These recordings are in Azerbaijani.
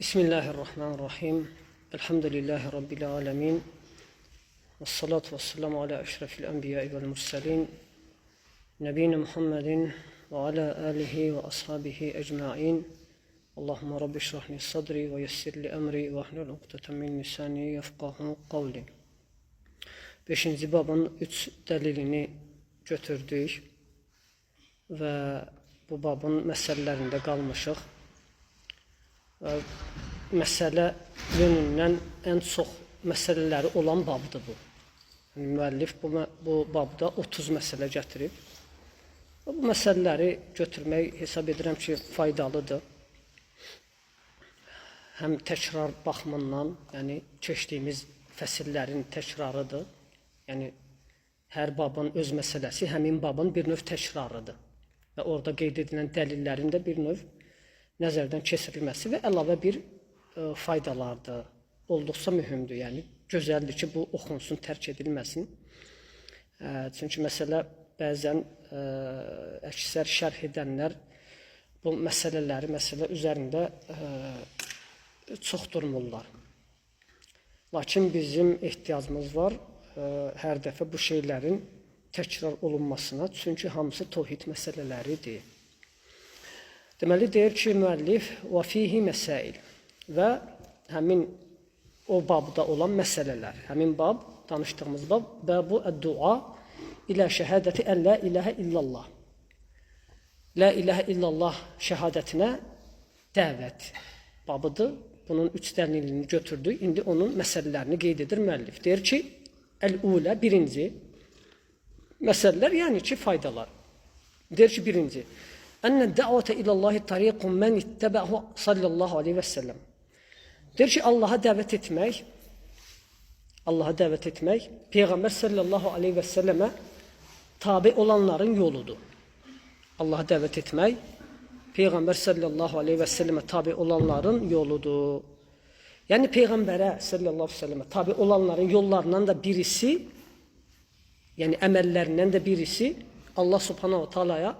Bismillahirrahmanirrahim. Elhamdülillahi Rabbil alemin. Vessalatu vesselamu ala eşrefil enbiyai vel murselin. Nebine Muhammedin ve ala alihi ve ashabihi ecma'in. Allahümme Rabbi şrahli sadri ve yessirli emri ve ahlul uqdeten min lisani yefqahu qavli. 5. babın 3 delilini götürdük ve bu babın məsələlərində qalmışıq. Məsələ yönündən ən çox məsələləri olan babdır bu. Müəllif bu babda 30 məsələ gətirib. Bu məsələləri götürmək hesab edirəm ki, faydalıdır. Həm təkrar baxımından, yəni keçdiyimiz fəsillərin təkrarıdır. Yəni hər babın öz məsələsi həmin babın bir növ təkrarıdır. Və orada qeyd edilən dəlillərin də bir növ nəzərdən keçirilməsi və əlavə bir faydalardır. Olduqca mühümdür. Yəni gözəldir ki, bu oxunsun, tərk edilməsin. Çünki məsələ bəzən əksər şərh edənlər bu məsələ üzərində çox durmurlar. Lakin bizim ehtiyacımız var hər dəfə bu şeylərin təkrar olunmasına, çünki hamısı təvhid məsələləridir. Deməli, deyir ki, müəllif və fihi məsail və həmin o babda olan məsələlər. Həmin bab, danışdığımız bab, bəbu əd-dua ilə şəhədəti ən la iləhə illallah. La iləhə illallah şəhadətinə dəvət babıdır. Bunun 3 dəlilini götürdük. İndi onun məsələlərini qeyd edir müəllif. Deyir ki, əl-ulə, birinci məsələlər, yəni ki, faydalar. Deyir ki, birinci, Ənə dəvətə ilallahi tariqun mən ittəbəhu sallallahu aleyhi və səlləm. Deyir ki, Allaha dəvət etmək, Peyğəmbər sallallahu aleyhi və səlləmə tabi olanların yoludur. Allaha dəvət etmək, Peyğəmbər sallallahu aleyhi və səlləmə tabi olanların yoludur. Yəni, Peyğəmbərə sallallahu aleyhi və səlləmə tabi olanların yollarından da birisi, yəni əməllərindən də birisi Allah subhanahu wa ta'alaya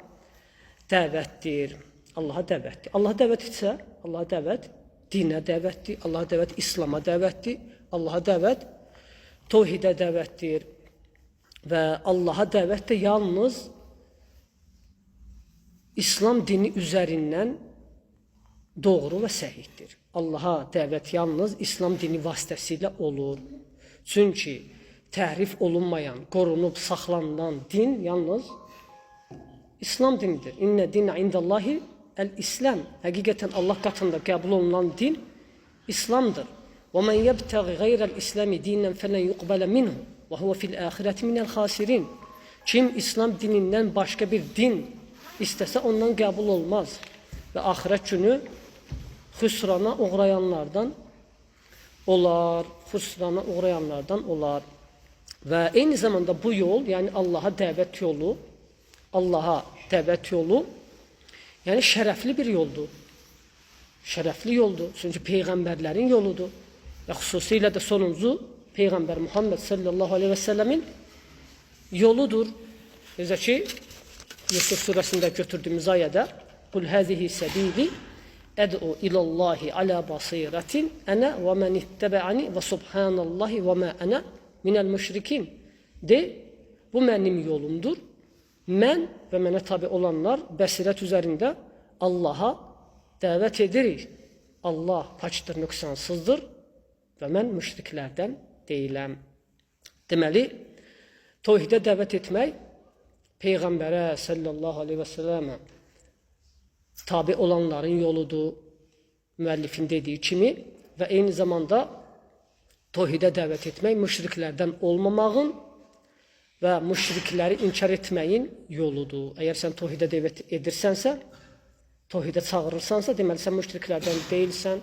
dəvətdir. Allaha dəvətdir. Allaha dəvət etsə, Allaha dəvət dinə dəvətdir, Allaha dəvət İslama dəvətdir, Allaha dəvət təvhidə dəvətdir və Allaha dəvət də yalnız İslam dini üzərindən doğru və səhihdir. Allaha dəvət yalnız İslam dini vasitəsilə olur. Çünki təhrif olunmayan, qorunub saxlanılan din yalnız İslam dinidir. İnnə dinə indallahi əl-İslam. Həqiqətən Allah qatında qəbul olunan din İslamdır. Və mən yəbtəği qeyrəl-İslami dinən fələn yuqbələ minhu və huvə fil-əxirəti minəl-xasirin. Kim İslam dinindən başqa bir din istəsə ondan qəbul olmaz və axirət günü xüsrana uğrayanlardan olar. Və eyni zamanda bu yol, yəni Allaha dəvət yolu, yəni şərəfli bir yoldur. Şərəfli yoldur, çünki Peyğəmbərlərin yoludur. Və xüsusilə də sonuncu Peyğəmbər Muhammed sallallahu aleyhi və səlləmin yoludur. Necə ki, Yusuf surəsində götürdüyümüz ayədə Qul həzihi səbili əd'u ilallahi alə basiratin ənə və mən ittəbə'ani və subhanallahi və mə ənə minəl müşrikin. De, bu mənim yolumdur. Mən və mənə tabi olanlar bəsirət üzərində Allaha dəvət edirik. Allah paçdır, nöqsansızdır və mən müşriklərdən deyiləm. Deməli, təvhidə dəvət etmək, Peyğəmbərə sallallahu aleyhi və səlləmə tabi olanların yoludur, müəllifin dediyi kimi və eyni zamanda təvhidə dəvət etmək, müşriklərdən olmamağın və müşrikləri inkar etməyin yoludur. Əgər sən təvhidə dəvət edirsənsə, təvhidə çağırırsansa, deməli sən müşriklərdən deyilsən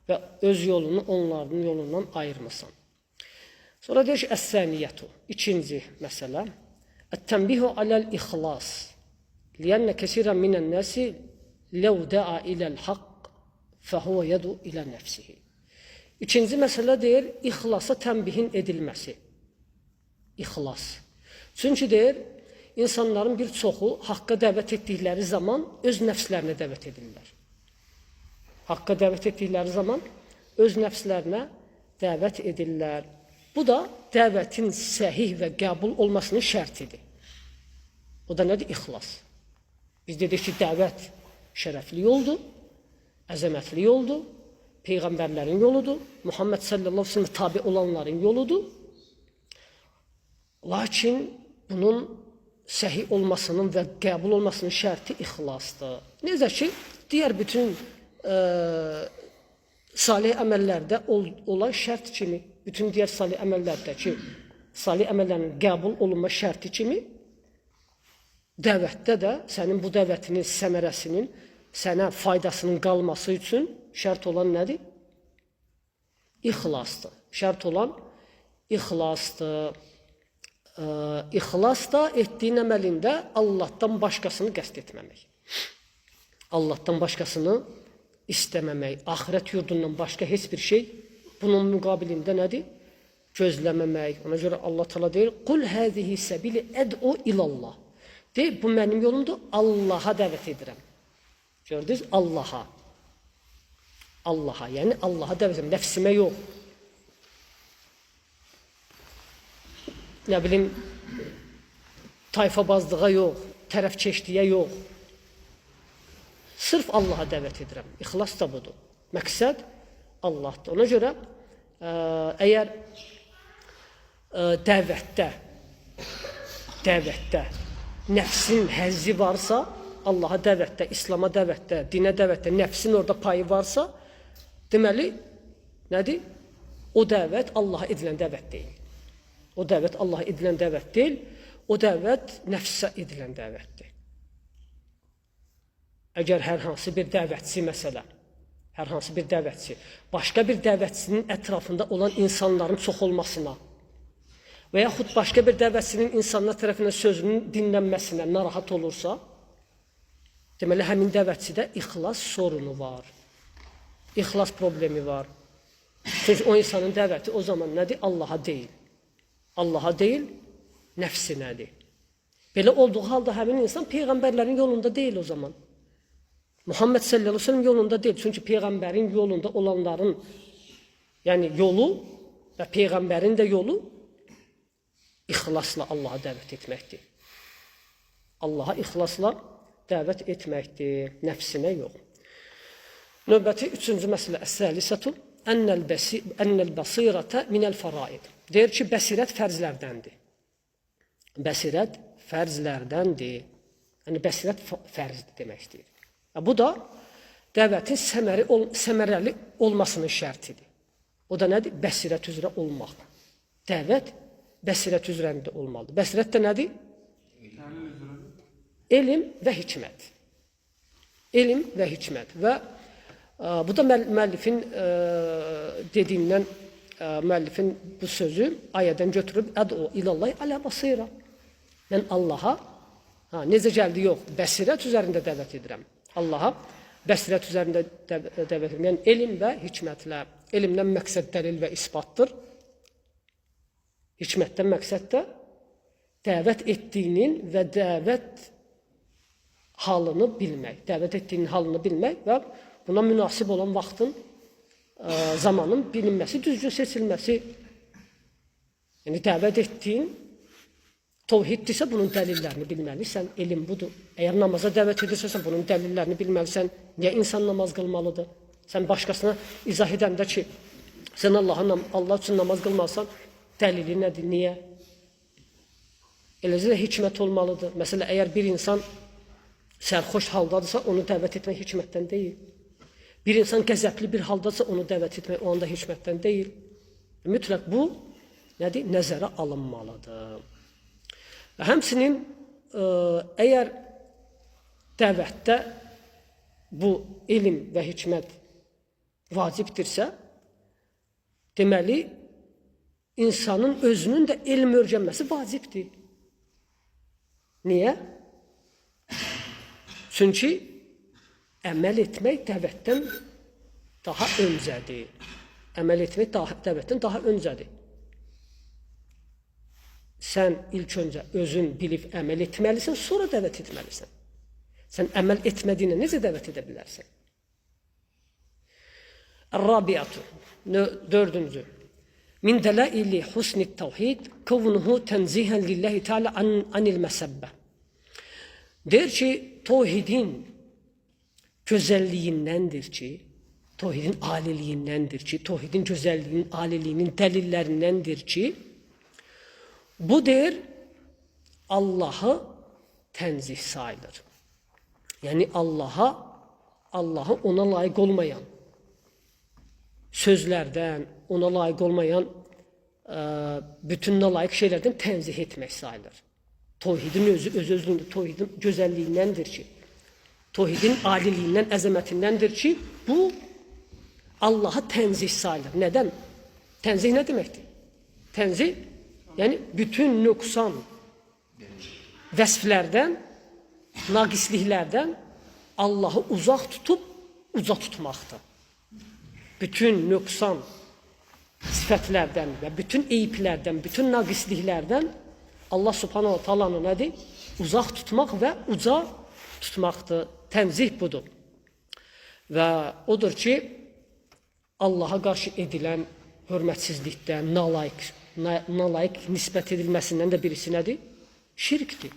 və öz yolunu onların yolundan ayırmısan. Sonra deyir ki, əs-səniyyətu, ikinci məsələ, ət-tənbihu aləl-ixlas, liyənnə kəsirən minən nəsi ləv də'a iləl-haqq fəhuvə yədu ilə nəfsihi. İkinci məsələ deyir, ixlasa tənbihin edilməsi. İxlas. Çünki deyir, insanların bir çoxu haqqa dəvət etdikləri zaman öz nəfslərinə dəvət edirlər. Haqqa dəvət etdikləri zaman öz nəfslərinə dəvət edirlər. Bu da dəvətin səhih və qəbul olmasının şərtidir. O da nədir? İxlas. Biz dedik ki, dəvət şərəfli yoldur, əzəmətli yoldur, peyğəmbərlərin yoludur, Muhammed sallallahu aleyhi ve sellem tabi olanların yoludur. Lakin bunun səhih olmasının və qəbul olmasının şərti ixlasdır. Necə ki, digər bütün salih əməllərdə olan şərt kimi, bütün digər salih əməllərdəki salih əməllərin qəbul olunma şərti kimi, dəvətdə də sənin bu dəvətinin səmərəsinin, sənə faydasının qalması üçün şərt olan nədir? İxlasdır. Şərt olan ixlasdır. İxlas da etdiyin əməlində Allahdan başqasını qəsd etməmək. Allahdan başqasını istəməmək, axirət yurdundan başqa heç bir şey bunun müqabilində nədir? Gözləməmək. Ona görə Allah Teala deyir: "Qul hazihi sabili ed'u ilallah." De, bu mənim yolumdur, Allaha dəvət edirəm. Gördünüz? Allaha. Allaha, yəni Allaha dəvət edirəm, nəfsimə yox. Nə bilim, tayfabazlığa yox, tərəfkeşliyə yox. Sırf Allaha dəvət edirəm. İxlas da budur. Məqsəd Allahdır. Ona görə əgər dəvətdə nəfsin həzzi varsa, Allaha dəvətdə, İslama dəvətdə, dinə dəvətdə nəfsin orada payı varsa, deməli, nədir? O dəvət Allaha edilən dəvət deyil. O dəvət Allaha edilən dəvət deyil, o dəvət nəfsə edilən dəvətdir. Əgər hər hansı bir dəvətçi məsələn, hər hansı bir dəvətçi, başqa bir dəvətçinin ətrafında olan insanların çox olmasına və yaxud başqa bir dəvətçinin insanlar tərəfindən sözünün dinlənməsinə narahat olursa, deməli, həmin dəvətçidə ixlas sorunu var. İxlas problemi var. Çünki o insanın dəvəti o zaman nədir? Allaha deyil. Allaha deyil, nəfsinədir. Belə olduğu halda həmin insan peyğəmbərlərin yolunda deyil o zaman. Muhammed sallallahu aleyhi ve sellem yolunda deyil. Çünki peyğəmbərin yolunda olanların, yəni yolu və peyğəmbərin də yolu ixlasla Allaha dəvət etməkdir. Allaha ixlasla dəvət etməkdir, nəfsinə yox. Növbəti üçüncü məsələ, əs-səlisətu ennəl basirətə minəl fəraid. Deyir ki, bəsirət fərzlərdəndir. Bəsirət fərzlərdəndir. Yəni, bəsirət fərzdir deməkdir. Bu da dəvətin səmərəli olmasının şərtidir. O da nədir? Bəsirət üzrə olmaq. Dəvət bəsirət üzrəndə olmalıdır. Bəsirət də nədir? Elm və hikmət. Elm və hikmət. Və bu da müəllifin dediyindən, müəllifin bu sözü ayədən götürüb əd'u ilallahi alə basira. Mən Allaha, necə gəldi yox, bəsirət üzərində dəvət edirəm. Allaha bəsirət üzərində dəvət edirəm. Yəni, elm və hikmətlə. Elmdən məqsəd dəlil və isbatdır. Hikmətdən məqsəd də dəvət etdiyinin və dəvət halını bilmək. Dəvət etdiyinin halını bilmək və buna münasib olan vaxtın, zamanın bilinməsi, düzgün seçilməsi. Yəni, dəvət etdiyin tovhiddirsə, bunun dəlillərini bilməlisən, elm budur. Əgər namaza dəvət edirsən, bunun dəlillərini bilməlisən. Niyə insan namaz qılmalıdır? Sən başqasına izah edəndə ki, sən Allah üçün namaz qılmalısan, dəlili nədir, niyə? Eləcə də hikmət olmalıdır. Məsələn, əgər bir insan sərxoş haldadırsa, onu dəvət etmək hikmətdən deyil. Bir insan qəzəbli bir haldadırsa, onu dəvət etmək o anda hikmətdən deyil. Mütləq bu, nədir? Nəzərə alınmalıdır. Və həmsinin, əgər dəvətdə bu elm və hikmət vacibdirsə, deməli, insanın özünün də elm öyrənməsi vacibdir. Niyə? Çünki əməl etmək dəvətdən daha öncədir. Əməl etmək dəvətdən daha öncədir. Sən ilk öncə özün bilib əməl etməlisən, sonra dəvət etməlisən. Sən əməl etmədiyinə necə dəvət edə bilərsən? Rabiatu. Dördüncü. Min delaili husnit tevhid kavnuhu tenzihen lillahi teala anil mesebbe. Der ki tevhidin güzelliğindendir ki, tevhidin aliliğindendir ki, tevhidin güzelliğinin, aliliğinin delillerindendir ki, bu der Allah'ı tenzih sayılır. Yani Allah'a ona layık olmayan sözlerden, ona layık olmayan bütününe layık şeylerden tenzih etmek sayılır. Tevhidin özünde, tevhidin güzelliğindendir ki, tevhidin aliliğinden, əzəmətindendir ki, bu Allah'a tenzih sayılır. Neden? Tenzih ne demektir? Tenzih, yani bütün nöqsan vəsflərdən, naqisliklərdən Allah'ı uzaq tutup, uca tutmaqdır. Bütün nöqsan sifətlərdən və bütün eyiblərdən, bütün naqisliklərdən Allah subhanahu ta'alanı nədir? Uzaq tutmaq və uca tutmaqdır. Tenzih budur. Və odur ki, Allah'a qarşı edilən hörmətsizlikdən, nalayıq nisbət edilməsindən də birisi nədir? Şirkdir.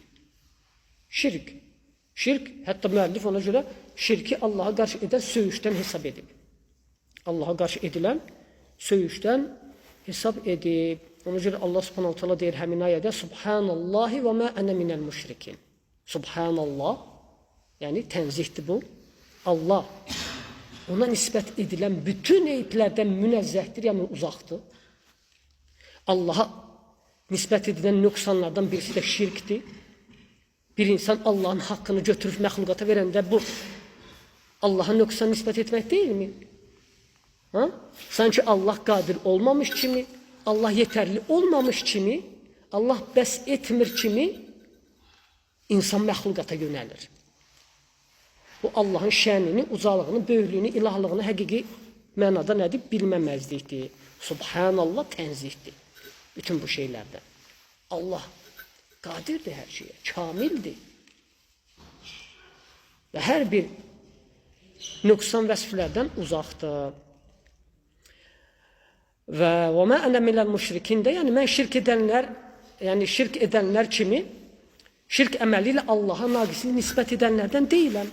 Şirk. Şirk, hətta müəllif ona görə şirki Allah'a qarşı edən söyüşdən hesab edib. Allah'a qarşı edilən söyüşdən hesab edib. Ona görə Allah subhanahu ta'ala deyir həmin ayədə Subhanallahi və mə ənə minəl müşrikin. Subhanallah, yəni tenzihdir bu. Allah, ona nisbət edilən bütün eyiblərdən münəzzəhdir, yəni uzaqdır. Allah'a nisbət edilən nöqsanlardan birisi də şirkdir. Bir insan Allah'ın hakkını götürüp məxluqata verəndə bu Allah'a nöqsan nisbət etmək deyilmi? Ha? Sanki Allah qadir olmamış kimi, Allah yeterli olmamış kimi, Allah bəs etmir kimi insan məxluqata yönəlir. Bu Allah'ın şənini, ucalığını, böyüklüyünü, ilahlığını həqiqi mənada nədir? Bilməməzlikdir. Subhanallah tenzihdir. Bütün bu şeylərdən. Allah qadirdir hər şeyə, kamildir. Və hər bir nöqsan vəsflərdən uzaqdır. Və mə ənə minəl müşrikin də, yəni mən şirk edənlər kimi, şirk əməli ilə Allah'a naqislik nisbət edənlərdən deyiləm.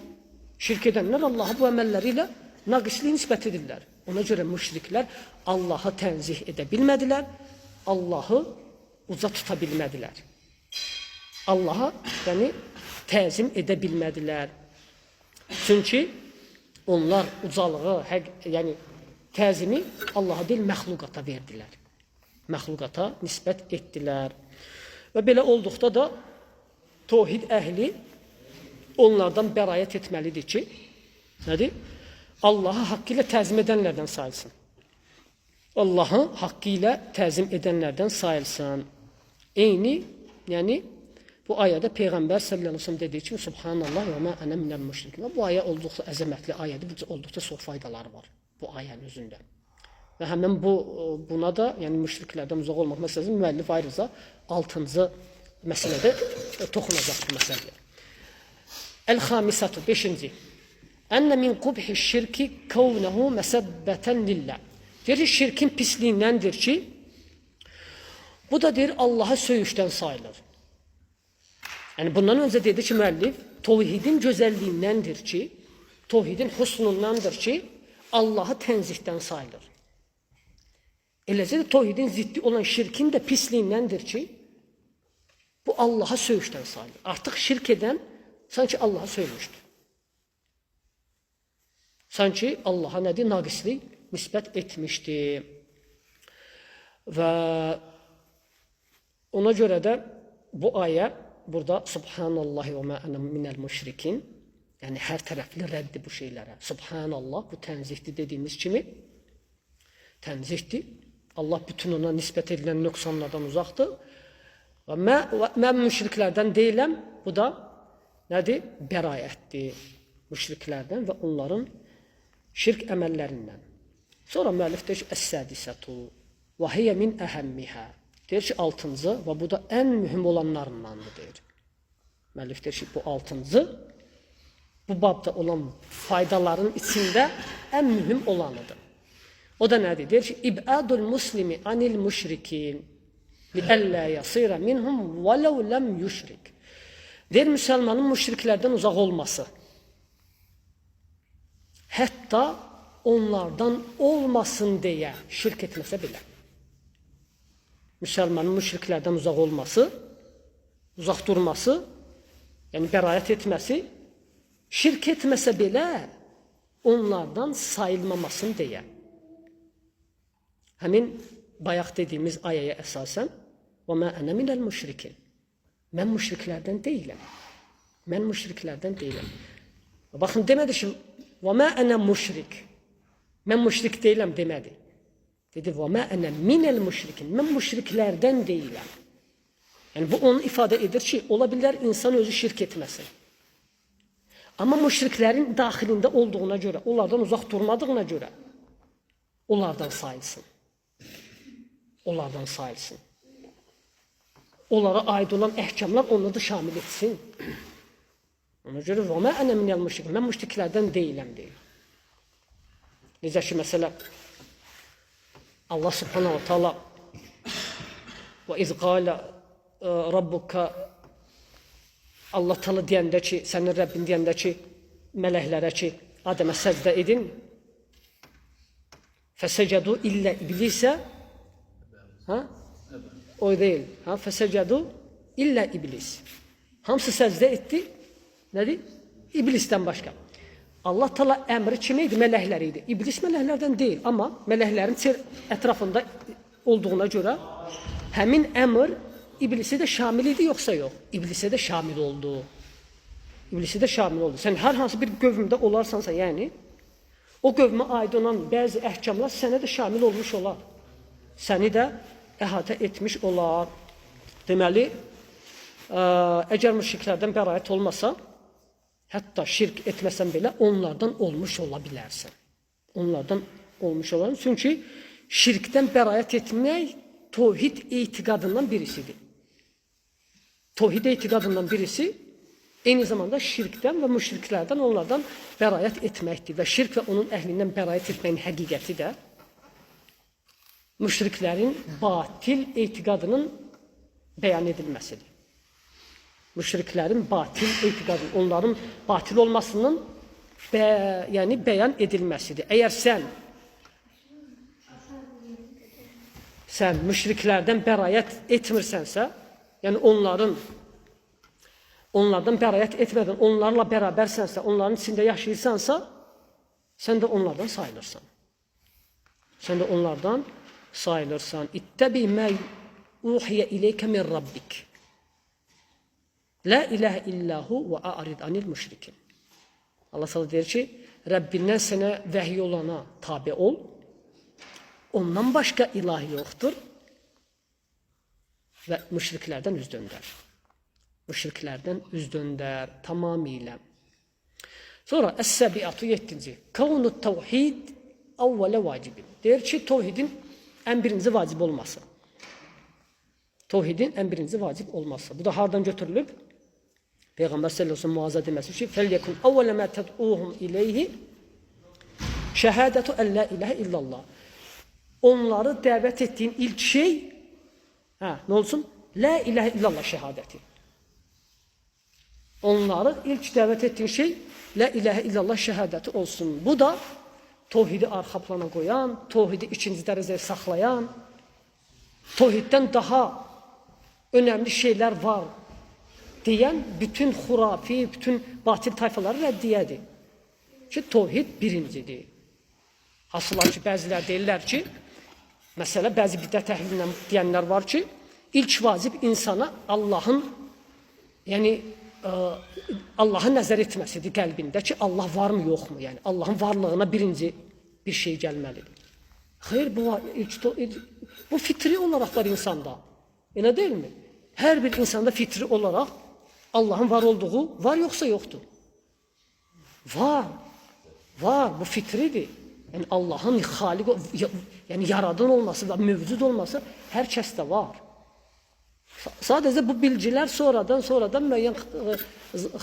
Şirk edənlər Allah'a bu əməlləri ilə naqislik nisbət edirlər. Ona görə müşriklər Allah'ı tenzih edə bilmədilər, Allah'ı uca tuta bilmədilər. Allah'a yəni təzim edə bilmədilər. Çünki onlar ucalığı, yəni təzimi Allah'a deyil, məxluqata verdilər. Məxluqata nisbət etdilər. Və belə olduqda da tevhid əhli onlardan bərayət etməlidir ki, nədir? Allah'ı haqqı ilə təzim edənlərdən sayılsın. Allah'ı haqqı ilə təzim edənlərdən sayılsın. Eyni, yəni bu ayədə Peyğəmbər sallallahu əleyhi və səlləm dediyi kimi Subhanallah və mə ənə minəl müşrikin. Bu ayə olduqca əzəmətli ayədir, olduqca çox faydaları var bu ayənin özündə. Və həmin buna da, yəni müşriklərdən uzaq olmaq məsələsində müəllif ayrıca 6-cı məsələdə toxunacaq bu məsələyə. Əl-xamisatu 5-ci. Ənə min qubhi şirki kəvnəhu məsəbbətən lillah. Deyir, şirkin pisliyindəndir ki, bu da deyir, Allah'a söyüşdən sayılır. Yəni bundan öncə dedi ki, müəllif, tevhidin gözəlliyindəndir ki, tevhidin husnundandır ki, Allah'ı tenzihdən sayılır. Eləcə də tevhidin ziddi olan şirkin də pisliyindəndir ki, bu Allah'a söyüşdən sayılır. Artıq şirk edən sanki Allah'a söymüşdür. Sanki Allah'a nədir? Naqislik nisbət etmişdir. Və ona görə də bu ayə burada Subhanallahi və mə ənə minəl müşrikin, yəni hər tərəfli rəddi bu şeylərə. Subhanallah, bu tənzihdir dediyimiz kimi, tənzihdir. Allah bütün ona nisbət edilən nöqsanlardan uzaqdır. Və mən müşriklərdən deyiləm, bu da nədir? Bərayətdir müşriklərdən və onların şirk əməllərindən. Sonra müəllif deyir ki, əs-sədisətu və hiyə min əhəmmihə. Deyir ki, 6-cı və bu da ən mühüm olanlarındandır, deyir. Müəllif deyir ki, bu 6-cı, bu babda olan faydaların içində ən mühüm olanıdır. O da nədir? Deyir ki, İbadul muslimi anil müşrikin liəllə yasira minhum vələv ləm yüşrik. Deyir, müsəlmanın müşriklərdən uzaq olması. Hətta onlardan olmasın deyə şirk etməsə belə. Müsəlmanın müşriklərdən uzaq olması, uzaq durması, yəni bəraət etməsi, şirk etməsə belə onlardan sayılmamasın deyə. Həmin bayaq dediyimiz ayəyə əsasən وَمَا أَنَا مِنَ الْمُشْرِكِينَ Mən müşriklərdən deyiləm. Mən müşriklərdən deyiləm. Baxın, demədi ki, وَمَا أَنَا مُشْرِكِ Mən müşrik deyiləm demədi. Dedi, وَمَا أَنَا مِنَ الْمُشْرِكِينَ Mən müşriklərdən deyiləm. Yəni, bu onu ifadə edir ki, ola bilər insan özü şirk etməsin. Amma müşriklərin daxilində olduğuna görə, onlardan uzaq durmadığına görə, onlardan sayılsın. Onlardan sayılsın. Onlara aid olan əhkamlar onları da şamil etsin. Ona görə وَمَا أَنَا مِنَ الْمُشْرِكِينَ Mən müşriklərdən deyiləm deyil. Necə ki, məsələ, Allah subhanahu wa ta'ala وَاِذْ قَالَ رَبُّكَ Allah Teala deyəndə ki, sənin Rəbbin deyəndə ki, mələklərə ki, Adəmə səcdə edin. Fəsəcədu illə iblisə o deyil. Fəsəcədu illə iblis. Hamısı səcdə etdi. Nədir? İblisdən başqa. Allah Teala əmri kim idi? Mələkləri idi. İblis mələklərdən deyil. Amma mələklərin ətrafında olduğuna görə həmin əmr İblisə də şamil idi, yoxsa yox? İblisə də şamil oldu. İblisə də şamil oldu. Sən hər hansı bir qövmdə olarsansa, yəni, o qövmə aid olan bəzi əhkamlar sənə də şamil olmuş olar. Səni də əhatə etmiş olar. Deməli, əgər müşriklərdən bəraət olmasa, hətta şirk etməsən belə, onlardan olmuş ola bilərsən. Onlardan olmuş olarsan. Çünki şirkdən bəraət etmək tövhid etiqadından birisidir. Tövhid etiqadından birisi eyni zamanda şirkdən və müşriklərdən onlardan bəraət etməkdir. Və şirk və onun əhlindən bəraət etməyin həqiqəti də müşriklərin batil etiqadının bəyan edilməsidir. Müşriklərin batil etiqadının, onların batil olmasının yəni bəyan edilməsidir. Əgər sən müşriklərdən bəraət etmirsənsə, yəni onlardan bəraət etmədən, onlarla bərabərsənsə, onların içində yaşayırsansa, sən də onlardan sayılırsan. Sən də onlardan sayılırsan. İttəbi mə uhiyə ileykə min rabbik. La iləhə illəhu və a'rid anil müşrikin. Allah sana deyir ki, Rəbbindən sənə vəhiy olana tabi ol. Ondan başqa ilah yoxdur və müşriklərdən üz döndər. Müşriklərdən üz döndər tamamilə. Sonra Əs-Səbiatü 7-ci. Kavnu təvhid əvvələ vacibin. Deyir ki, təvhidin ən birinci vacib olması. Təvhidin ən birinci vacib olması. Bu da hardan götürülüb? Peyğəmbər sallallahu əleyhi və səlləm Muazə deməsi ki, "Fəlyekun əvvələ mə təd'uhum ileyhi şəhadətu ən la ilahə illallah." Onları dəvət etdiyin ilk şey nə olsun? La ilahə illallah şəhadəti. Onları ilk dəvət etdiyin şey la ilahə illallah şəhadəti olsun. Bu da təvhidi arxa plana qoyan, təvhidi ikinci dərəcəyə saxlayan, təvhiddən daha önəmli şeylər var deyən bütün xurafi, bütün batil tayfaları rəddiyədir. Ki, təvhid birincidir. Hasılar ki, bəzilər deyirlər ki, məsələ, bəzi bidət əhlindən deyənlər var ki, ilk vacib insana Allahın, yəni Allahı nəzər etməsidir qəlbində ki, Allah varmı, yoxmu? Yəni, Allahın varlığına birinci bir şey gəlməlidir. Xeyr, bu fitri olaraq var insanda. Elə deyilmi? Hər bir insanda fitri olaraq Allahın var olduğu var, yoxsa yoxdur? Var. Var, bu fitridir. Yəni, Allahın xaliq, yəni yaradan olması və mövcud olması hər kəsdə var. Sadəcə bu bilgilər sonradan müəyyən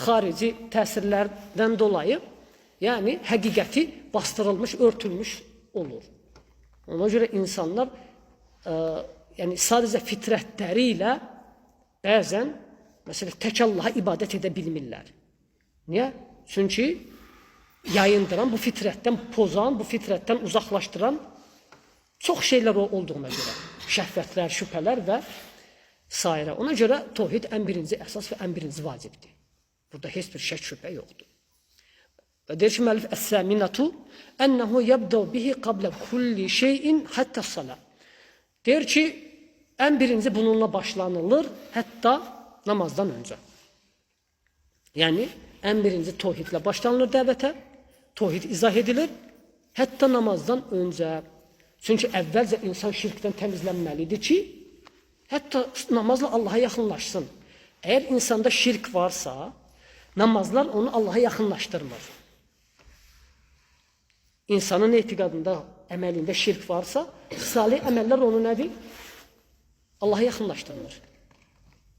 xarici təsirlərdən dolayı, yəni həqiqəti bastırılmış, örtülmüş olur. Ona görə insanlar yəni sadəcə fitrətləri ilə bəzən məsələn tək Allaha ibadət edə bilmirlər. Niyə? Çünki yayındıran, bu fitrətdən pozan, bu fitrətdən uzaqlaşdıran çox şeylər olduğuna görə. Şəhvətlər, şübhələr və s. Ona görə tövhid ən birinci əsas və ən birinci vacibdir. Burada heç bir şək şübhə yoxdur. Və deyir ki, müəllif əs-səminatu ənəhu yəbdəu bihi qablə kulli şeyin həttə salə. Deyir ki, ən birinci bununla başlanılır, hətta namazdan öncə. Yəni, ən birinci tövhidlə başlanılır dəvətə, tövhid izah edilir, hətta namazdan öncə. Çünki əvvəlcə insan şirkdən təmizlənməlidir ki, hətta namazla Allaha yaxınlaşsın. Əgər insanda şirk varsa, namazlar onu Allaha yaxınlaşdırmır. İnsanın etiqadında, əməlində şirk varsa, salih əməllər onu nədir? Allaha yaxınlaşdırmır.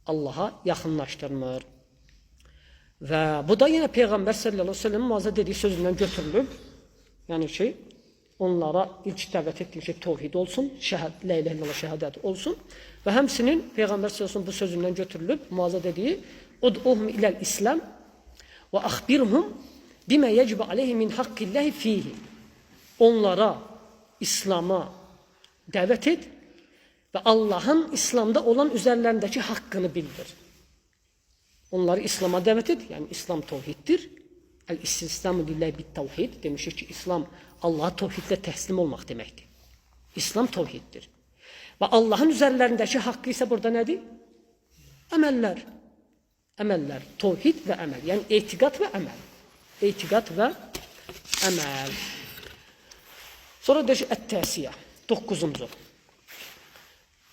Allaha yaxınlaşdırmır. Və bu da yenə Peyğəmbər sallallahu əleyhi və səlləm müəzzə dediyi sözündən götürülüb. Yəni ki, onlara ilk dəvət etdiyi şey tövhid olsun, la ilahe illallah şəhadət olsun. Və həmsinin Peyğəmbər sallallahu əleyhi və səlləm bu sözündən götürülüb, müəzzə dediyi ud'uhum iləl-İslam və axbirhum bimə yecib aleyhi min haqqqillahi fihi. Onlara İslam'a dəvət et və Allahın İslamda olan üzərlərindəki haqqını bildir. Onları İslam'a dəvət et, yəni İslam tövhiddir. El-İstislamu lillahi bit-tevhid demişik ki, İslam Allah'a tövhidlə təslim olmaq deməkdir. İslam tövhiddir. Və Allahın üzərlərindəki haqqı isə burada nədir? Əməllər. Əməllər, tövhid və əməl. Yəni etiqad və əməl. Etiqad və əməl. Sonra deyir ki, ət-təsiyə, 9-cu.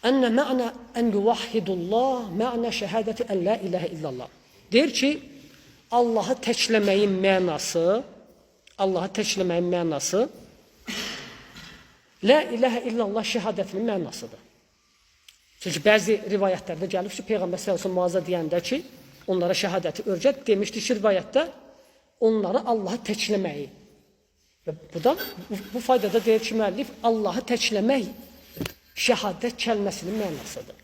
Ənə mə'nə ən yuvahhidullah mə'nə şəhədəti ən la ilahə illallah. Deyir ki, Allahı təkləməyin mənası, la ilahə illallah şəhadətinin mənasıdır. Çünki bəzi rivayətlərdə gəlib ki, Peyğəmbər sallallahu muazza deyəndə ki, onlara şəhadəti öyrət, demişdi ki, rivayətdə onları Allahı təkləməyi. Və bu faydada deyir ki, müəllif, Allahı təkləmək şəhadət kəlməsinin mənasıdır.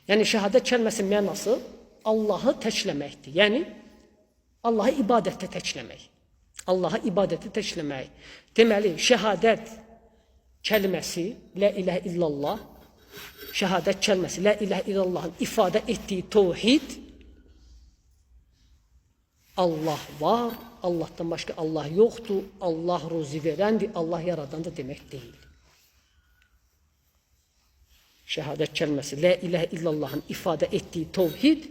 Yəni, şəhadət kəlməsinin mənası Allahı təkləməkdir. Yəni, Allahı ibadətdə təkləmək. Allahı ibadətdə təkləmək. Deməli, şəhadət kəlməsi, la ilahə illallah, şəhadət kəlməsi, la ilahə illallahın ifadə etdiyi tövhid, Allah var, Allahdan başqa Allah yoxdur, Allah ruzi verəndir, Allah yaradandır demək deyil. Şəhadət kəlməsi, la ilahə illallahın ifadə etdiyi tövhid,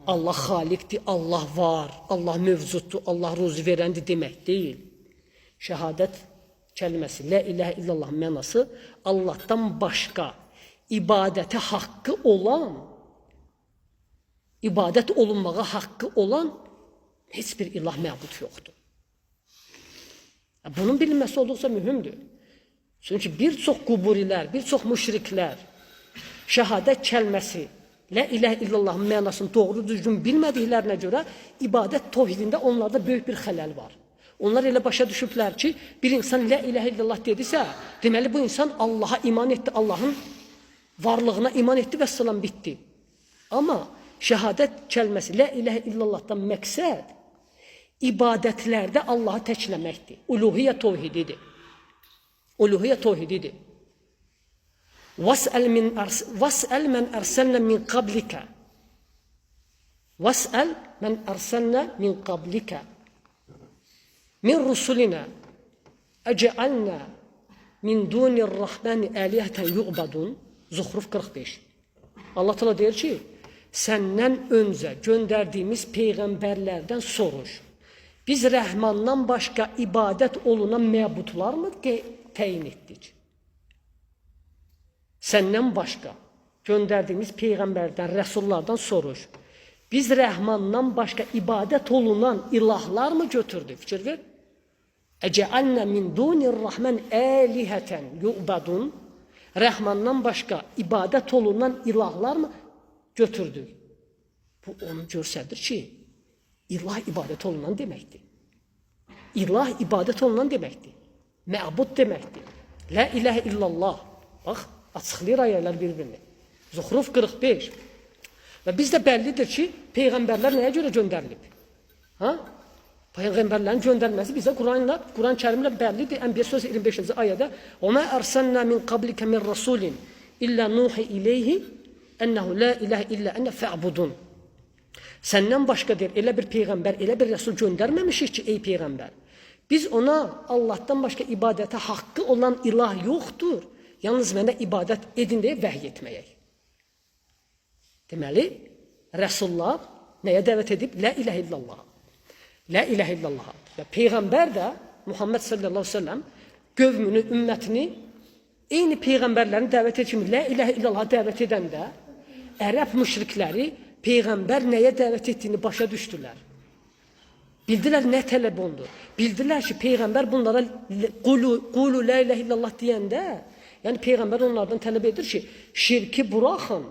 Allah xaliqdir, Allah var, Allah mövcuddur, Allah ruzi verəndir demək deyil. Şəhadət kəlməsi, la ilahə illallahın mənası, Allahdan başqa ibadətə haqqı olan, ibadət olunmağa haqqı olan heç bir ilah məbud yoxdur. Bunun bilinməsi olduqca mühümdür. Çünki bir çox quburilər, bir çox müşriklər şəhadət kəlməsi, la ilahə illallahın mənasını doğru düzgün bilmədiklərinə görə ibadət tövhidində onlarda böyük bir xələl var. Onlar elə başa düşüblər ki, bir insan la ilahə illallah dedisə, deməli bu insan Allaha iman etdi, Allahın varlığına iman etdi və salam bitdi. Amma şəhadət kəlməsi, la ilahə illallahdan məqsəd ibadətlərdə Allahı təkləməkdir. Uluhiyyə tövhididir. Uluhiyyə tövhididir. Vas'al men arsalna min qablika. Vas'al men arsalna min qablika. Min rusulina ec'alna min dunir rahmani alihatan yu'badun. Zuhruf 45. Allah Teala deyir ki, səndən öncə göndərdiyimiz peyğəmbərlərdən soruş. Biz Rəhmandan başqa ibadət olunan məbudlarmı təyin etdik? Səndən başqa göndərdiyimiz peyğəmbərdən, rəsullardan soruş. Biz Rəhmandan başqa ibadət olunan ilahlarmı götürdük? Fikir ver. Əcəalnə min dunir rahman əlihətən yu'badun. Rəhmandan başqa ibadət olunan ilahlarmı götürdük? Bu onu göstərir ki, ilah ibadət olunan deməkdir. İlah ibadət olunan deməkdir. Məbud deməkdir. La ilahe illallah. Bax, açıqlayır ayələr bir-birini. Zuhruf 45. Və bizdə bəllidir ki, peyğəmbərlər nəyə görə göndərilib? Ha? Peyğəmbərlərin göndərilməsi bizə Quran-Kərimlə bəllidir. Ənbiya surəsi 25-ci ayədə: "Və mə ərsəlnə min qablika min rasulin illə nuhi ileyhi ennehu la ilahe illa enne fe'budun." Səndən başqa deyir, elə bir peyğəmbər, elə bir rəsul göndərməmişik ki, ey peyğəmbər. Biz ona Allahdan başqa ibadətə haqqı olan ilah yoxdur. Yalnız mənə ibadət edin deyə vəhy etməyək. Deməli, rəsullar nəyə dəvət edib? La ilahe illallah. La ilahe illallah. Və peyğəmbər də Muhammed sallallahu aleyhi ve sellem qövmünü, ümmətini eyni peyğəmbərlərin dəvət etmiş la ilahe illallah dəvət edəndə ərəb müşrikləri peyğəmbər nəyə dəvət etdiyini başa düşdülər. Bildilər nə tələb ondur. Bildilər ki, peyğəmbər bunlara qulu la ilahe illallah deyəndə, yəni peyğəmbər onlardan tələb edir ki, şirki buraxın,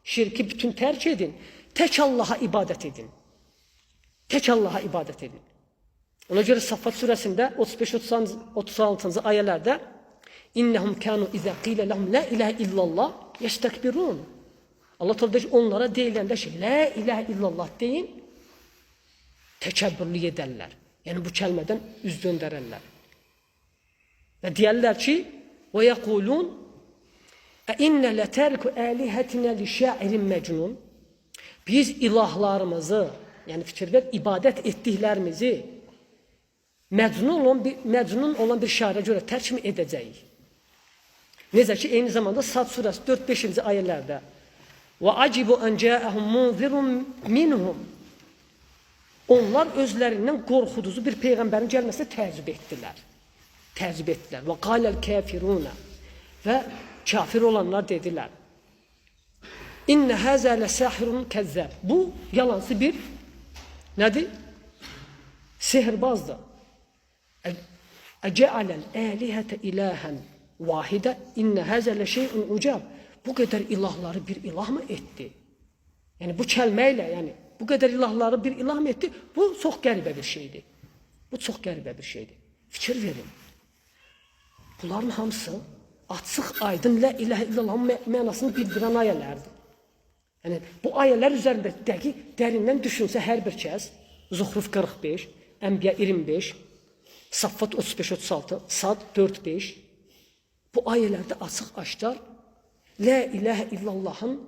şirki bütün tərk edin, tək Allaha ibadət edin. Tək Allaha ibadət edin. Ona görə Saffat surəsində 35-36-cı ayələrdə İnnəhum kənu izə qilə ləhum la ilahe illallah yəstəkbirun. Allah təala deyir, onlara deyiləndə ki, la ilahe illallah deyin, təkəbbürlü edərlər. Yəni bu kəlmədən üz döndərərlər. Və deyərlər ki, və yəqulun əinnə lətəriku əlihetinə li şairin məcnun. Biz ilahlarımızı, yəni fikir ver, ibadət etdiklərimizi məcnun olan bir şairə görə tərk mi edəcəyik? Necə ki, eyni zamanda Sad surəsi 4-5-ci ayələrdə və acibu ən cəəhum munzirun minhum. Onlar özlərindən qorxuducu bir peyğəmbərin gəlməsinə təəccüb etdilər. Təəccüb etdilər. Və qaləl kafiruna. Və kafir olanlar dedilər: İnnə həzə ləsahirun kəzzəb. Bu yalancı bir nədir? Sihirbazdır. Əcəaləl əlihətə iləhən vahidə innə həzə ləşeyun ucab. Bu qədər ilahları bir ilah mı etdi? Yəni bu kəlmə ilə, yəni bu qədər ilahları bir ilah mı etdi? Bu çox qəribə bir şeydir. Bu çox qəribə bir şeydir. Fikir verin. Bunların hamısı açıq, aydın la ilahe illallahın mənasını bildirən ayələrdir. Yəni bu ayələr üzərində dəqiq, dərindən düşünsə hər bir kəs, Zuhruf 45, Ənbiya 25, Saffat 35-36, Sad 4-5, bu ayələrdə açıq-aşkar la ilahe illallahın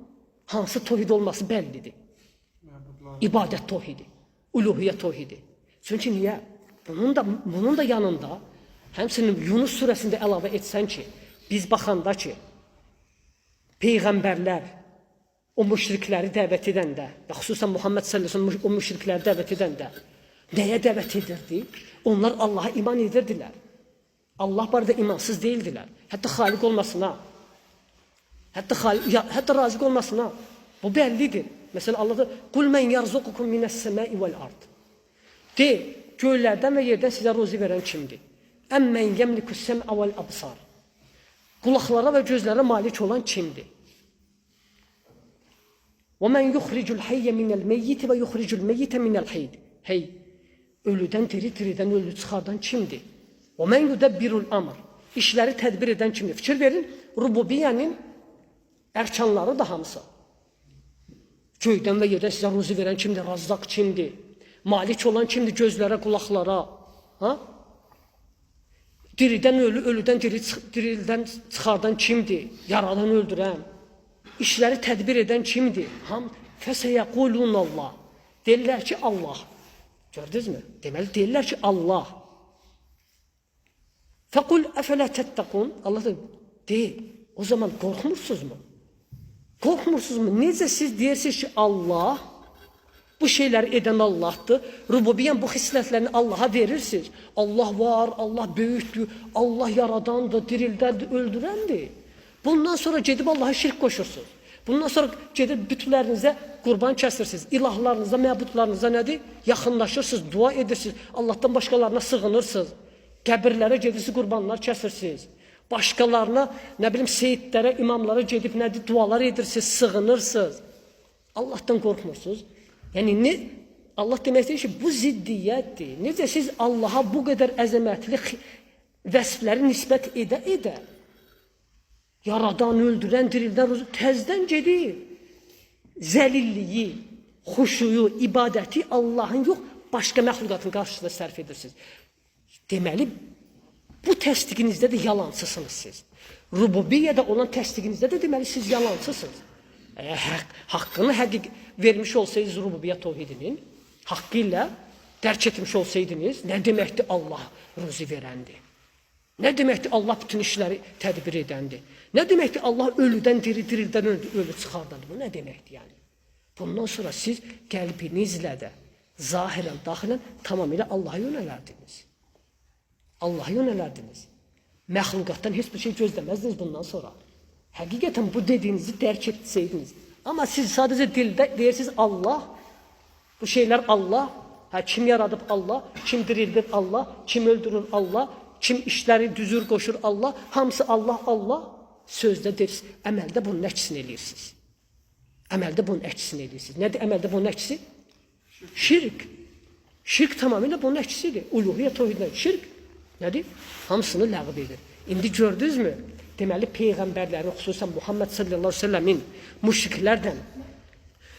hansı tohid olması bəllidir. İbadət tohidi, uluhiyyət tohidi. Çünki niyə? Bunun da yanında, həmçinin Yunus surəsində əlavə etsən ki, biz baxanda ki, peyğəmbərlər o müşrikləri dəvət edəndə və xüsusən Muhammed sallallahu əleyhi və səlləm o müşrikləri dəvət edəndə nəyə dəvət edirdi? Onlar Allaha iman edirdilər. Allah barədə imansız deyildilər. Hətta xaliq olmasına, hətta raziq olmasına. Bu bəllidir. Məsələn, Allah da qul mən yarzuqukum minəs-səmai vəl-ard. De, göylərdən və yerdən sizə ruzi verən kimdir? Əmmən yəmlikus-səm'a vəl-absar. Qulaqlara və gözlərə malik olan kimdir? Və mən yuxricul hayyə minəl-meyyit və yuxricul meyyitə minəl-hayy. Hey, ölüdən diri, diridən ölü çıxardan kimdir? Və mən yudabbirul amr. İşləri tədbir edən kimdir? Fikir verin, rububiyyənin ərkanları da hamısı. Göydən və yerdən sizə ruzi verən kimdir? Razzaq kimdir? Malik olan kimdir? Gözlərə, qulaqlara. Ha? Diridən ölü, ölüdən dirildən çıxardan kimdir? Yaradan öldürən. İşləri tədbir edən kimdir? Fəsəyəqulunallah. Deyirlər ki, Allah. Gördünüz mü? Deməli, deyirlər ki, Allah. Fəqul əfələ təttəqun. Allah da deyir, o zaman qorxmursuzmu? Qorxmursuzmu? Necə siz deyirsiniz ki, Allah bu şeyləri edən Allahdır. Rububiyyən bu xislətlərini Allaha verirsiniz. Allah var, Allah böyükdür, Allah yaradandır, dirildəndir, öldürəndir. Bundan sonra gedib Allaha şirk qoşursunuz. Bundan sonra gedib bütünlərinizə qurban kəsirsiniz. İlahlarınıza, məbudlarınıza nədir? Yaxınlaşırsınız, dua edirsiniz. Allahdan başqalarına sığınırsınız. Qəbirlərə gedirsiniz, qurbanlar kəsirsiniz. Başqalarına, nə bilim, seyidlərə, imamlara gedib nədir? Dualar edirsiniz, sığınırsınız. Allahdan qorxmursunuz. Yəni, Allah deməkdir ki, bu ziddiyyətdir. Necə siz Allaha bu qədər əzəmətli vəsfləri nisbət edə yaradan, öldürən, dirildən, təzdən gedir. Zəlilliyi, xuşuyu, ibadəti Allahın yox, başqa məxluqatın qarşısında sərf edirsiniz. Deməli, bu təsdiqinizdə də yalancısınız siz. Rububiyyədə olan təsdiqinizdə də deməli siz yalancısınız. Haqqını vermiş olsaydınız rububiyyə tövhidinin, haqqı ilə dərk etmiş olsaydınız, nə deməkdir Allah ruzi verəndir? Nə deməkdir Allah bütün işləri tədbir edəndir? Nə deməkdir Allah ölüdən diri, dirildən ölü çıxardandır? Bu nə deməkdir yəni? Bundan sonra siz qəlbinizlə də, zahirən, daxilən tamamilə Allaha yönələrdiniz. Allaha yönələrdiniz. Məxluqatdan heç bir şey gözləməzdiniz bundan sonra. Həqiqətən bu dediyinizi dərk etsəydiniz. Amma siz sadəcə dildə deyirsiniz Allah, bu şeylər Allah, kim yaradıb Allah, kim dirildir Allah, kim öldürür Allah, kim işləri düzür qoşur Allah, hamısı Allah, Allah. Sözdə deyirsiniz, əməldə bunun əksini eləyirsiniz. Əməldə bunun əksini eləyirsiniz. Nədir əməldə bunun əksi? Şirk. Şirk tamamilə bunun əksisidir. Uluhiyyə tövhiddən şirk nədir? Hamısını ləğv edir. İndi gördünüz mü? Deməli, Peyğəmbərlərin, xüsusən Muhammed sallallahu aleyhi ve sellemin müşriklərdən,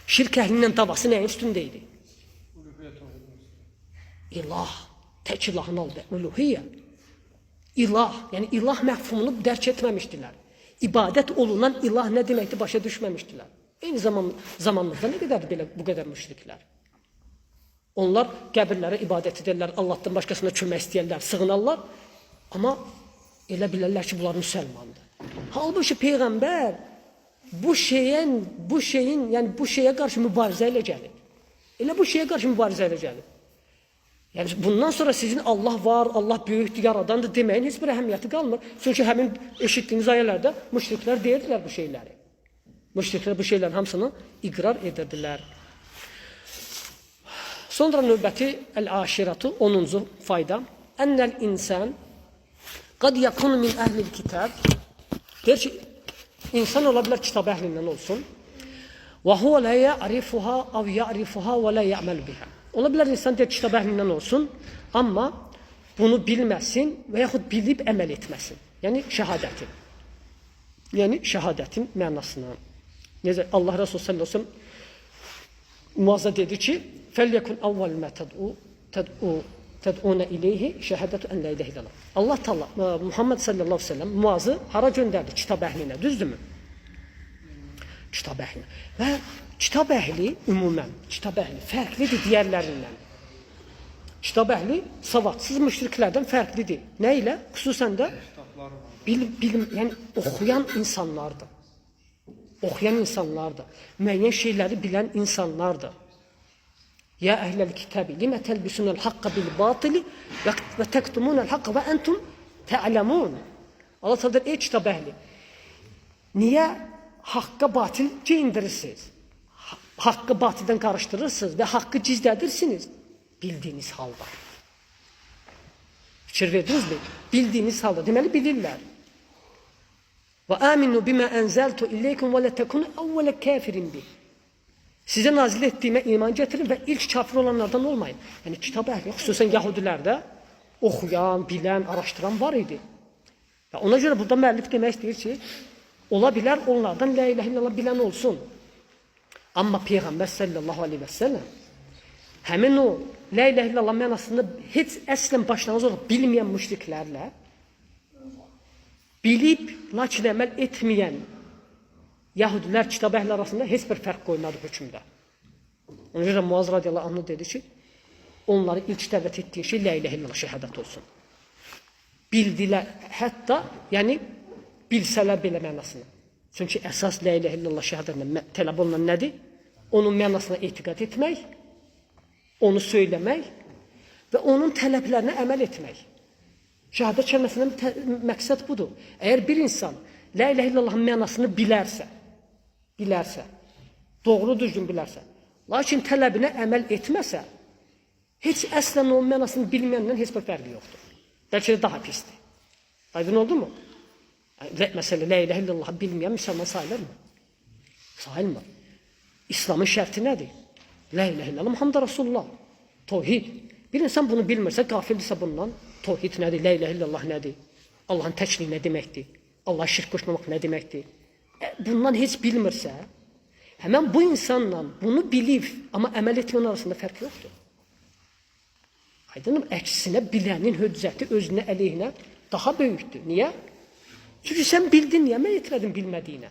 şirk əhlindən davası nəyin üstündə idi? İlah, tək ilahın aldı, uluhiyyə. İlah, yəni ilah məfhumunu dərk etməmişdilər. İbadət olunan ilah nə deməkdir başa düşməmişdilər. Eyni zamanımızda nə qədər belə bu qədər müşriklər. Onlar qəbirlərə ibadət edirlər, Allahdan başqasına kömək istəyirlər, sığınarlar. Amma elə bilərlər ki, bunlar müsəlmandır. Halbuki Peyğəmbər bu şeyə qarşı mübarizə ilə gəlib. Elə bu şeyə qarşı mübarizə ilə gəlib. Yəni bundan sonra sizin Allah var, Allah böyükdür, yaradandır deməyin heç bir əhəmiyyəti qalmır. Çünki həmin eşitdiyiniz ayələrdə müşriklər deyirdilər bu şeyləri. Müşriklər bu şeylərin hamısını iqrar edirdilər. Sonra növbəti əl-aşiratu 10-cu fayda. Ennel insan qad yakunu min əhlil kitab. Deyir ki, insan ola bilər kitab əhlindən olsun. Və huve la ya'rifuha aw ya'rifuha və la ya'mal biha. Ola bilər insan deyir kitab əhlindən olsun, amma bunu bilməsin və yaxud bilib əməl etməsin. Yəni şəhadətin. Yəni şəhadətin mənasına. Necə Allah Resulü sallallahu əleyhi və səlləm Muazza dedi ki, "Fəlyekun awwal ma təd'una ilayhi şəhadətu en la ilahe illallah." Allah Teala Muhammed sallallahu əleyhi və səlləm Muazı hara göndərdi? Kitab əhlinə, düzdürmü? Kitab əhlinə. Və kitab əhli ümumən, kitab əhli fərqlidir digərlərindən. Kitab əhli savadsız müşriklərdən fərqlidir. Nə ilə? Xüsusən də yəni oxuyan insanlardır. Oxuyan insanlardır. Müəyyən şeyləri bilən insanlardır. Ya əhləl kitabi limə təlbisunəl haqqa bil batili və təktumunəl haqqa və entum tə'ləmun. Allah təala deyir, ey kitab əhli, niyə haqqa batil geyindirirsiniz? Haqqı batildən qarışdırırsınız və haqqı gizlədirsiniz bildiyiniz halda. Fikir verdinizmi? Bildiyiniz halda. Deməli bilirlər. Və aminu bimə ənzəltu ileykum və lətekunu əvvələ kafirin bih. Sizə nazil etdiyimə iman gətirin və ilk kafir olanlardan olmayın. Yəni kitab əhli, xüsusən Yahudilərdə oxuyan, bilən, araşdıran var idi. Və ona görə burada müəllif demək istəyir ki, ola bilər onlardan la ilahe illallah bilən olsun. Amma Peyğəmbər sallallahu aleyhi və səlləm həmin o la ilahe illallah mənasını heç əslən başlanğıc olaraq bilməyən müşriklərlə bilib, lakin əməl etməyən Yahudilər kitab əhli arasında heç bir fərq qoymadı hökmdə. Ona görə Muaz radiyallahu anh dedi ki, onları ilk dəvət etdiyi şey la ilahe illallah şəhadət olsun. Bildilər, hətta yəni bilsələr belə mənasını. Çünki əsas la ilahe illallah şəhadətlə tələb olunan nədir? Onun mənasına etiqad etmək, onu söyləmək və onun tələblərinə əməl etmək. Şəhadət kəlməsindən məqsəd budur. Əgər bir insan la ilahe illallahın mənasını bilərsə, doğru düzgün bilərsə, lakin tələbinə əməl etməsə, heç əslən onun mənasını bilməyəndən heç bir fərqi yoxdur. Bəlkə də daha pisdir. Aydın oldu mu? Məsələn, la ilahe illallahı bilməyən müsəlman sayılırmı? Sayılmır. İslamın şərti nədir? La ilahe illallah Muhammed Rasulullah. Tevhid. Bir insan bunu bilmirsə, qafildirsə bundan, tevhid nədir, la ilahe illallah nədir, Allahın təkliyi nə deməkdir, Allah'a şirk qoşmamaq nə deməkdir, bundan heç bilmirsə, həmən bu insanla bunu bilib, amma əməl etmənin arasında fərq yoxdur. Aydınım, əksinə bilənin hüccəti özünə əleyhinə daha böyükdür. Niyə? Çünki sən bildin, niyə əməl etmədin bilmədiyinə?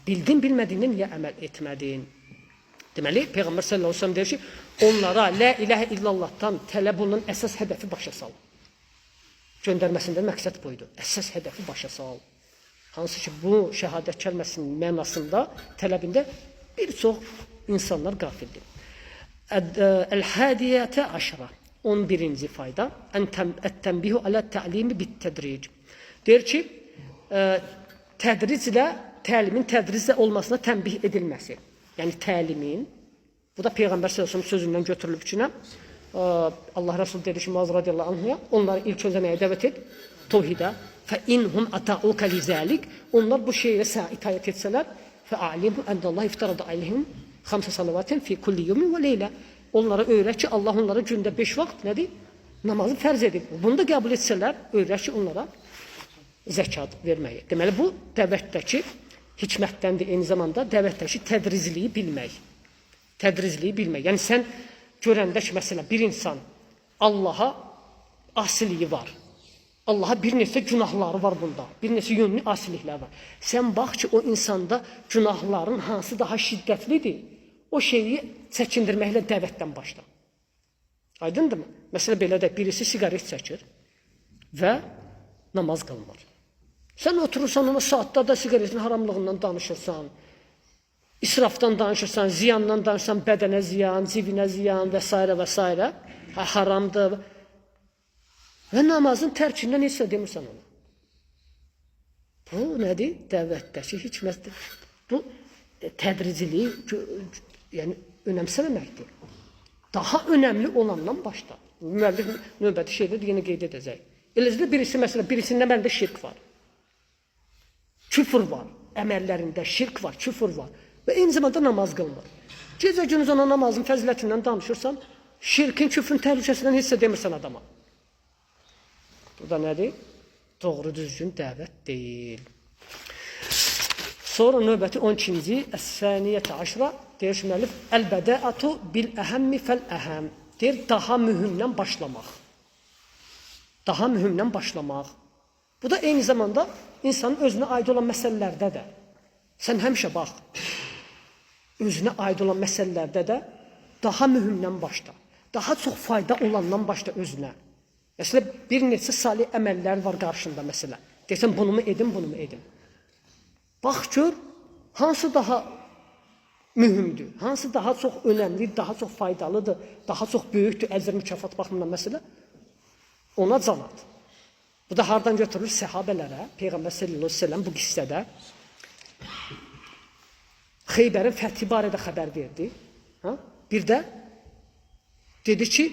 Bildin, bilmədiyinə niyə əməl etmədin? Deməli, Peyğəmbər sallallahu aleyhi ve sellem deyir ki, onlara la ilahe illallahdan tələb olunan əsas hədəfi başa sal. Göndərməsində məqsəd buydu. Əsas hədəfi başa sal. Hansı ki, bu şəhadət kəlməsinin mənasında, tələbində bir çox insanlar qafildir. Əl-hadiyyətə aşra, 11-ci fayda, ət-tənbihu alə tə'limi bit-tədric. Deyir ki, tədriclə, təlimin tədriclə olmasına tənbih edilməsi. Yəni təlimin, bu da Peyğəmbər sallallahu sözündən götürülüb ki, Allah Resulü dedi ki, Muaz radiyallahu anhuya, onları ilk özləməyə dəvət et, tevhidə, فَاِنْهُمْ اَتَعُوكَ لِذَٰلِكَ Onlar bu şeylə sənə itayət etsələr, فَاَعْلِمْهُ اَنَّ اللّٰهِ اِفْتَرَضَ عَلَيْهِمْ خَمْسَ صَلَوَاتٍ فِي كُلِّ يَوْمٍ وَلَيْلَةٍ Onlara öyrət ki, Allah onlara gündə 5 vaxt nədir? Namazı fərz edib. Bunu da qəbul etsələr, öyrət ki, onlara zəkat verməyi. Deməli, bu dəvətdəki hikmətdəndir, eyni zamanda dəvətdəki tədrizliyi bilmək. Tədrizliyi bilmək. Yəni, sən görəndə ki, məsələn, bir insan Allaha asiliyi var. Allaha bir neçə günahları var bunda. Bir neçə yönlü asilikləri var. Sən bax ki, o insanda günahların hansı daha şiddətlidir, o şeyi çəkindirməklə dəvətdən başla. Aydındır mı? Məsələn, belə də birisi siqaret çəkir və namaz qılmır. Sən oturursan, ona saatda da siqaretin haramlığından danışırsan, israfdan danışırsan, ziyandan danışırsan, bədənə ziyan, cibinə ziyan və s. və s. Haramdır. Və namazın tərkindən heç nə demirsən ona. Bu nədir? Dəvətdəki hikmətdir. Bu tədriciliyi yəni, önəmsəməməkdir. Daha önəmli olandan başla. Müəllif növbəti şeydə yenə qeyd edəcək. Eləcə birisi, məsələn, birisində məndə şirk var. Küfür var. Əməllərində şirk var, küfür var. Və eyni zamanda namaz qılmır. Gecə gündüz ona namazın fəzilətindən danışırsan, şirkin, küfrün təhlükəsindən heç nə demirsən adama. Bu da nədir? Doğru düzgün dəvət deyil. Sonra növbəti 12-ci əs-saniyyətə aşra deyir ki, müəllif əl-bədəatu bil-əhəmmi fəl-əhəm. Deyir, daha mühümdən başlamaq. Daha mühümdən başlamaq. Bu da eyni zamanda insanın özünə aid olan məsələlərdə də. Sən həmişə bax, özünə aid olan məsələlərdə də daha mühümdən başla. Daha çox fayda olandan başla özünə. Məsələn, bir neçə salih əməllər var qarşında məsələ. Deyirsən, bunu mu edim, bunu mu edim? Bax gör, hansı daha mühümdür, hansı daha çox önəmlidir, daha çox faydalıdır, daha çox böyükdür, əcr mükafat baxımından məsələ, ona can at. Bu da hardan götürülür? Səhabələrə, Peyğəmbər sallallahu aleyhi ve sellem bu qissədə Xeybərin fəthi barədə xəbər verdi. Bir də dedi ki,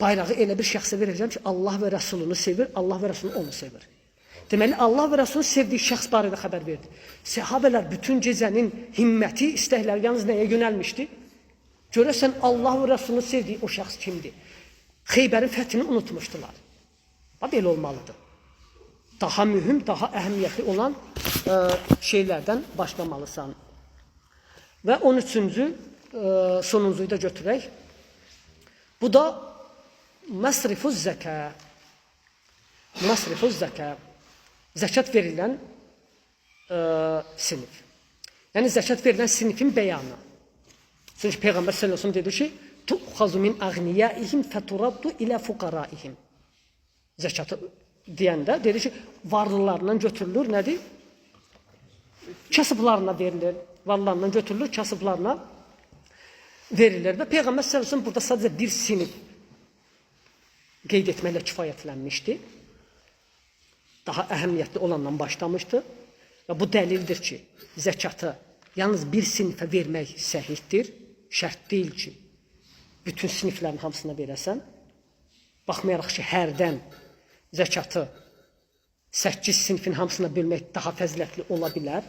bayrağı elə bir şəxsə verəcəm ki, Allah və Rəsulunu sevir, Allah və Rəsulunu onu sevir. Deməli, Allah və Rəsulunu sevdiyi şəxs barədə xəbər verdi. Səhabələr bütün gecənin himməti, istəkləri yalnız nəyə yönəlmişdi? Görəsən, Allah və Rəsulunu sevdiyi o şəxs kimdir? Xeybərin fəthini unutmuşdular. Belə olmalıdır. Daha mühüm, daha əhəmiyyətli olan şeylərdən başlamalısan. Və 13-cü, sonuncuyu da götürək. Bu da məsrifuz zəkə. Məsrifuz zəkə. Zəkat verilən sinif. Yəni, zəkat verilən sinifin bəyanı. Çünki Peyğəmbər sallallahu əleyhi və səlləm dedi ki, tu'xazu min əğniyaihim fəturaddu ilə fuqaraihim. Zəkatı deyəndə dedi ki, varlılarından götürülür, nədir? Kasıblarına verilir. Varlılarından götürülür, kasıblarına verilir. Və Peyğəmbər sallallahu əleyhi və səlləm burada sadəcə bir sinif qeyd etməklə kifayətlənmişdi. Daha əhəmiyyətli olandan başlamışdı. Və bu dəlildir ki, zəkatı yalnız bir sinifə vermək səhihdir. Şərt deyil ki, bütün siniflərin hamısına verəsən. Baxmayaraq ki, hərdən zəkatı 8 sinifin hamısına bölmək daha fəzilətli ola bilər.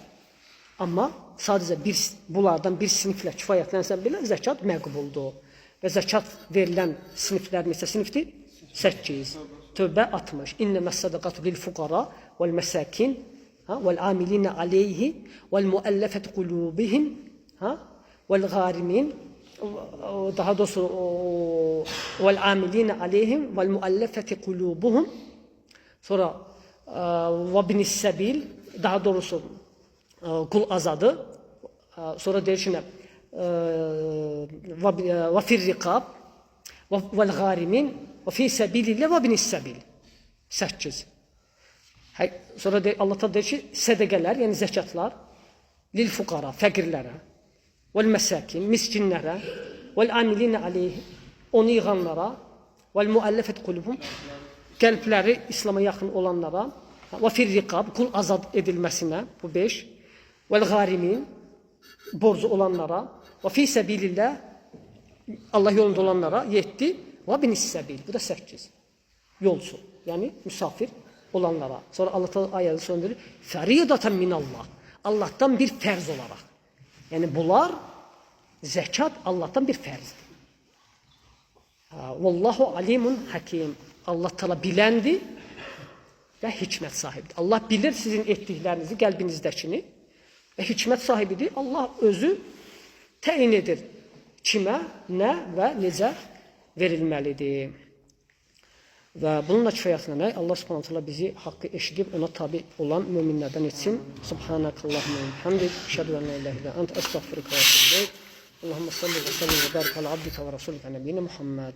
Amma sadəcə bunlardan bir siniflə kifayətlənsən belə zəkat məqbuldur. Və zəkat verilən siniflər neçə sinifdir? 8. Tövbə 60. İnnəməs sədaqatu lil fuqara vel məsakin vel amilin alayhi vel muallafat qulubihim vel gharimin daha doğrusu vel amilin alayhim vel muallafat qulubuhum. Sonra ve binis sebil, daha doğrusu kul azadı. Sonra deyir ki ve fir rikab vel garimin ve fi sebilillah ve binis sebil. 8. Sonra Allah da deyir ki sədəqələr, yəni zəkatlar lil fuqara, fəqirlərə, vel məsakin, miskinlərə, vel amilin alayhi, onu yığanlara, vel muallafat qulubum, qəlbləri İslam'a yaxın olanlara, və fir riqab, kul azad edilməsinə, bu 5, vəl garimin, borcu olanlara, və fi səbilillah, Allah yolunda olanlara, 7, və binis səbil, bu da 8, yolcu, yəni misafir olanlara. Sonra Allah ayədə söndürür, fəridatan minallah, Allah'tan bir fərz olaraq. Yəni bunlar, zəkat Allah'tan bir fərzdir. Vallahu alimun hakim. Allah Teala bilendi ve hikmet sahibidir. Allah bilir sizin ettiklerinizi, kalbinizdekini ve hikmet sahibidir. Allah özü təyin edir kime, ne ve necə verilməlidir. Ve bununla kifayətlənək Allah Subhanahu taala bizi haqqı eşidib ona tabi olan müminlerden etsin. Subhanakallahumma ve bihamdik, eşhedü en la ilahe illa ente, estağfiruke ve etûbü ileyk. Allahumme salli ve sellim ve barik ala abdike ve rasulike nebiyyina Muhammed.